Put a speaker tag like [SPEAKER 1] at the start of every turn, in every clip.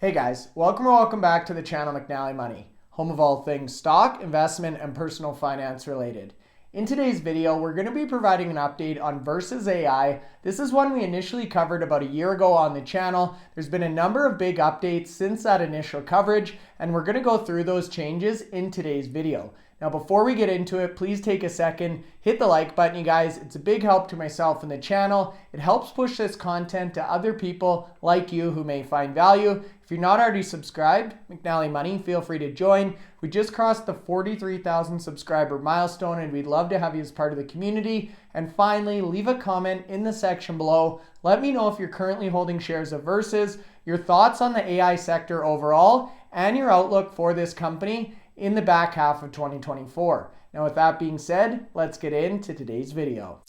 [SPEAKER 1] Hey guys, welcome back to the channel McNallie Money, home of all things stock, investment, and personal finance related. In today's video, we're going to be providing an update on VERS AI. This is one we initially covered about a year ago on the channel. There's been a number of big updates since that initial coverage, and we're going to go through those changes in today's video. Now, before we get into it, please take a second, hit the like button, you guys. It's a big help to myself and the channel. It helps push this content to other people like you who may find value. If you're not already subscribed, McNallie Money, feel free to join. We just crossed the 43,000 subscriber milestone, and we'd love to have you as part of the community. And finally, leave a comment in the section below. Let me know if you're currently holding shares of VERS, your thoughts on the AI sector overall, and your outlook for this company in the back half of 2024. Now, with that being said, let's get into today's video.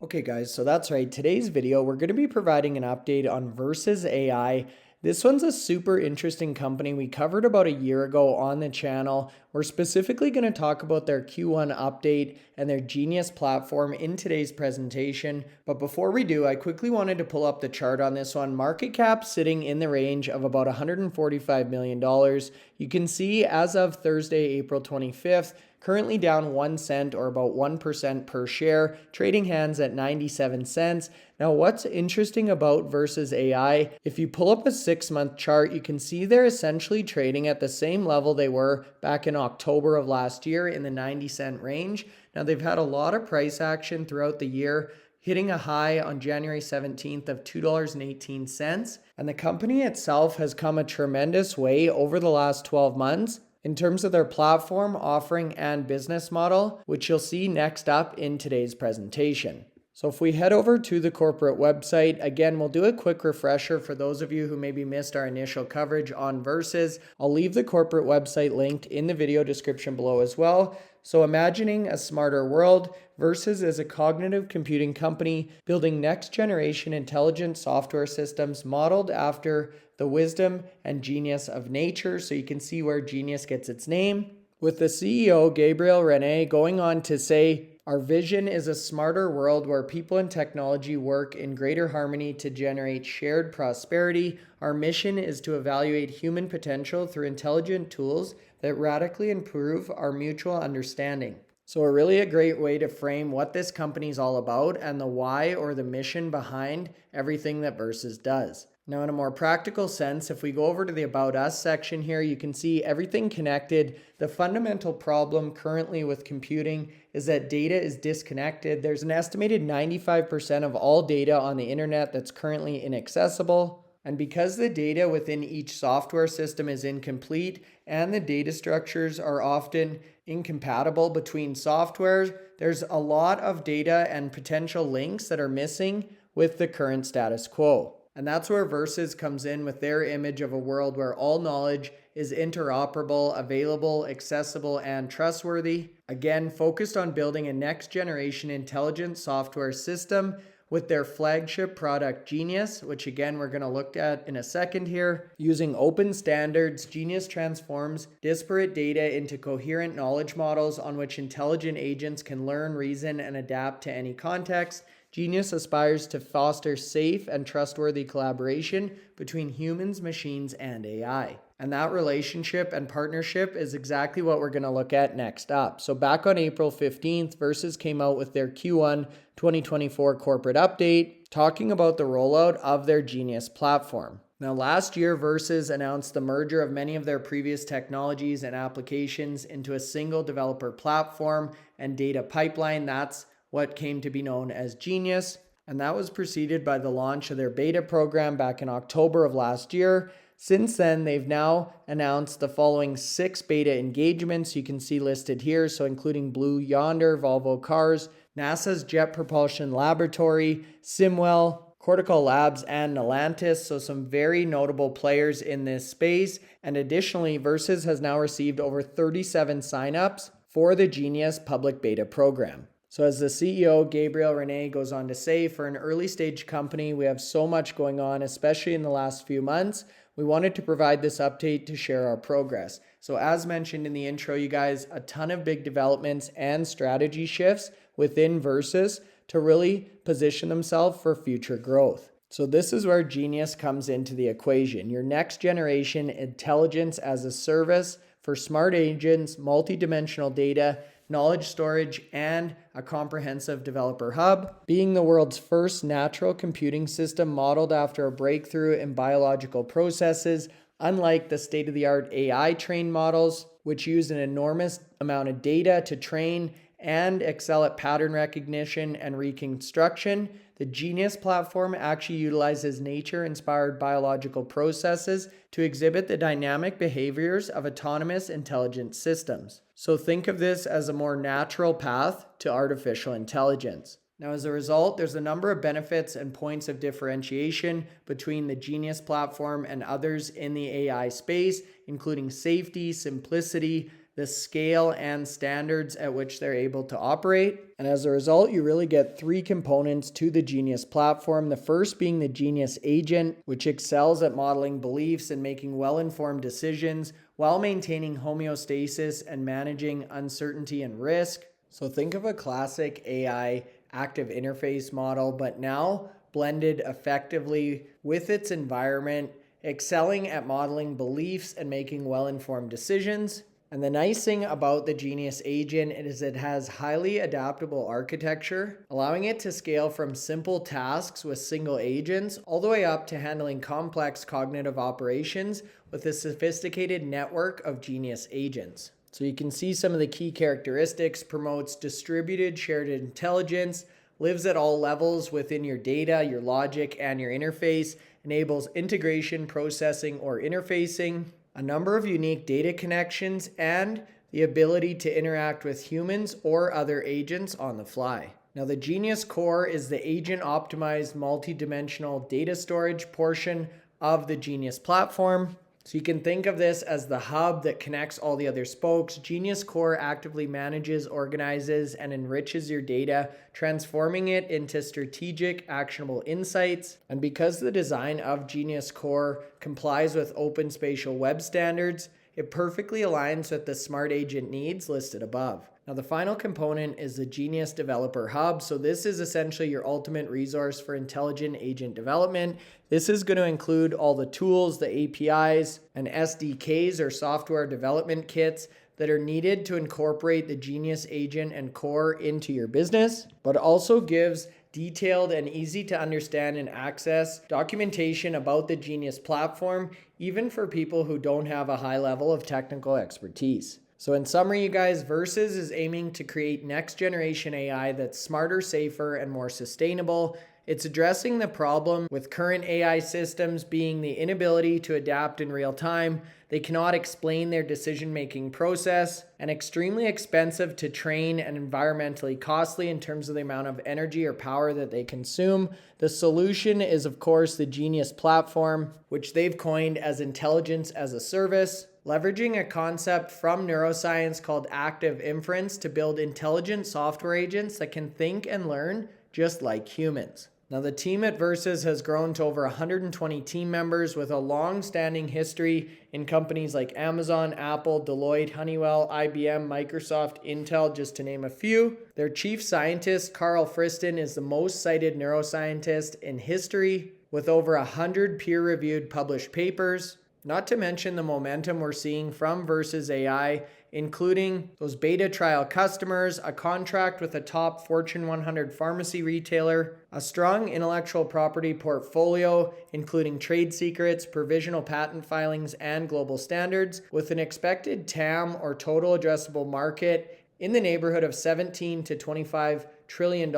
[SPEAKER 1] Okay guys, so that's right. Today's video, we're going to be providing an update on VERS AI. This one's a super interesting company we covered about a year ago on the channel. We're specifically going to talk about their Q1 update and their Genius platform in today's presentation. But before we do, I quickly wanted to pull up the chart on this one. Market cap sitting in the range of about $145 million. You can see as of Thursday, April 25th, currently down 1 cent or about 1% per share, trading hands at 97 cents. Now, what's interesting about VERS AI, if you pull up a 6-month chart, you can see they're essentially trading at the same level they were back in October of last year in the 90-cent range. Now, they've had a lot of price action throughout the year, hitting a high on January 17th of $2.18. And the company itself has come a tremendous way over the last 12 months. In terms of their platform, offering, and business model, which you'll see next up in today's presentation. So if we head over to the corporate website, again, we'll do a quick refresher for those of you who maybe missed our initial coverage on VERS. I'll leave the corporate website linked in the video description below as well. So imagining a smarter world, VERS is a cognitive computing company building next generation intelligent software systems modeled after the wisdom and genius of nature. So you can see where genius gets its name. With the CEO, Gabriel Rene, going on to say, "Our vision is a smarter world where people and technology work in greater harmony to generate shared prosperity. Our mission is to evaluate human potential through intelligent tools that radically improve our mutual understanding." So really a great way to frame what this company is all about and the why or the mission behind everything that VERS does. Now, in a more practical sense, if we go over to the About Us section here, you can see everything connected. The fundamental problem currently with computing is that data is disconnected. There's an estimated 95% of all data on the internet that's currently inaccessible. And because the data within each software system is incomplete and the data structures are often incompatible between softwares, there's a lot of data and potential links that are missing with the current status quo. And that's where VERS comes in with their image of a world where all knowledge is interoperable, available, accessible, and trustworthy. Again, focused on building a next generation intelligent software system with their flagship product Genius, which again we're going to look at in a second here. Using open standards, Genius transforms disparate data into coherent knowledge models on which intelligent agents can learn, reason, and adapt to any context. Genius aspires to foster safe and trustworthy collaboration between humans, machines, and AI. And that relationship and partnership is exactly what we're going to look at next up. So back on April 15th, VERS came out with their Q1 2024 corporate update, talking about the rollout of their Genius platform. Now, last year, VERS announced the merger of many of their previous technologies and applications into a single developer platform and data pipeline. That's what came to be known as Genius. And that was preceded by the launch of their beta program back in October of last year. Since then, they've now announced the following 6 beta engagements you can see listed here. So including Blue Yonder, Volvo Cars, NASA's Jet Propulsion Laboratory, Simwell, Cortical Labs, and Nalantis. So some very notable players in this space. And additionally, VERS has now received over 37 signups for the Genius public beta program. So as the CEO, Gabriel Rene, goes on to say, for an early stage company, we have so much going on, especially in the last few months. We wanted to provide this update to share our progress. So as mentioned in the intro, you guys, a ton of big developments and strategy shifts within VERS to really position themselves for future growth. So this is where Genius comes into the equation. Your next generation intelligence as a service for smart agents, multidimensional data, knowledge storage, and a comprehensive developer hub. Being the world's first natural computing system modeled after a breakthrough in biological processes, unlike the state-of-the-art AI trained models, which use an enormous amount of data to train and excel at pattern recognition and reconstruction, the Genius platform actually utilizes nature-inspired biological processes to exhibit the dynamic behaviors of autonomous intelligent systems. So think of this as a more natural path to artificial intelligence. Now, as a result, there's a number of benefits and points of differentiation between the Genius platform and others in the AI space, including safety, simplicity, the scale and standards at which they're able to operate. And as a result, you really get three components to the Genius platform. The first being the Genius agent, which excels at modeling beliefs and making well-informed decisions while maintaining homeostasis and managing uncertainty and risk. So think of a classic AI active interface model, but now blended effectively with its environment, excelling at modeling beliefs and making well-informed decisions. And the nice thing about the Genius agent is it has highly adaptable architecture, allowing it to scale from simple tasks with single agents all the way up to handling complex cognitive operations with a sophisticated network of Genius agents. So you can see some of the key characteristics: promotes distributed shared intelligence, lives at all levels within your data, your logic, and your interface, enables integration, processing, or interfacing, a number of unique data connections, and the ability to interact with humans or other agents on the fly. Now, the Genius Core is the agent-optimized multi-dimensional data storage portion of the Genius platform. So you can think of this as the hub that connects all the other spokes. Genius Core actively manages, organizes, and enriches your data, transforming it into strategic, actionable insights. And because the design of Genius Core complies with open spatial web standards, it perfectly aligns with the smart agent needs listed above. Now, the final component is the Genius Developer Hub. So this is essentially your ultimate resource for intelligent agent development. This is going to include all the tools, the APIs, and SDKs or software development kits that are needed to incorporate the Genius agent and core into your business, but also gives detailed and easy to understand and access documentation about the Genius platform, even for people who don't have a high level of technical expertise. So in summary, you guys, VERSS is aiming to create next generation AI that's smarter, safer, and more sustainable. It's addressing the problem with current AI systems being the inability to adapt in real time. They cannot explain their decision-making process, and extremely expensive to train and environmentally costly in terms of the amount of energy or power that they consume. The solution is, of course, the Genius platform, which they've coined as intelligence as a service, leveraging a concept from neuroscience called active inference to build intelligent software agents that can think and learn just like humans. Now, the team at VERSS has grown to over 120 team members with a long-standing history in companies like Amazon, Apple, Deloitte, Honeywell, IBM, Microsoft, Intel, just to name a few. Their chief scientist, Carl Friston, is the most cited neuroscientist in history with over 100 peer-reviewed published papers. Not to mention the momentum we're seeing from VERSS AI, including those beta trial customers, a contract with a top Fortune 100 pharmacy retailer, a strong intellectual property portfolio, including trade secrets, provisional patent filings, and global standards, with an expected TAM or total addressable market in the neighborhood of $17 to $25 trillion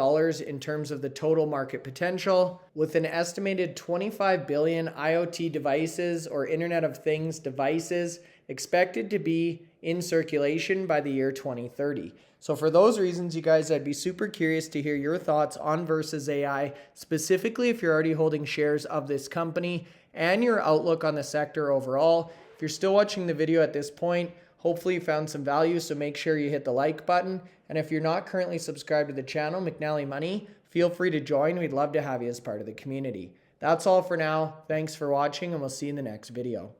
[SPEAKER 1] in terms of the total market potential, with an estimated 25 billion IoT devices or Internet of Things devices expected to be in circulation by the year 2030. So for those reasons, you guys, I'd be super curious to hear your thoughts on VERSS AI, specifically if you're already holding shares of this company and your outlook on the sector overall. If you're still watching the video at this point, hopefully you found some value, so make sure you hit the like button. And if you're not currently subscribed to the channel, McNallie Money, feel free to join. We'd love to have you as part of the community. That's all for now. Thanks for watching, and we'll see you in the next video.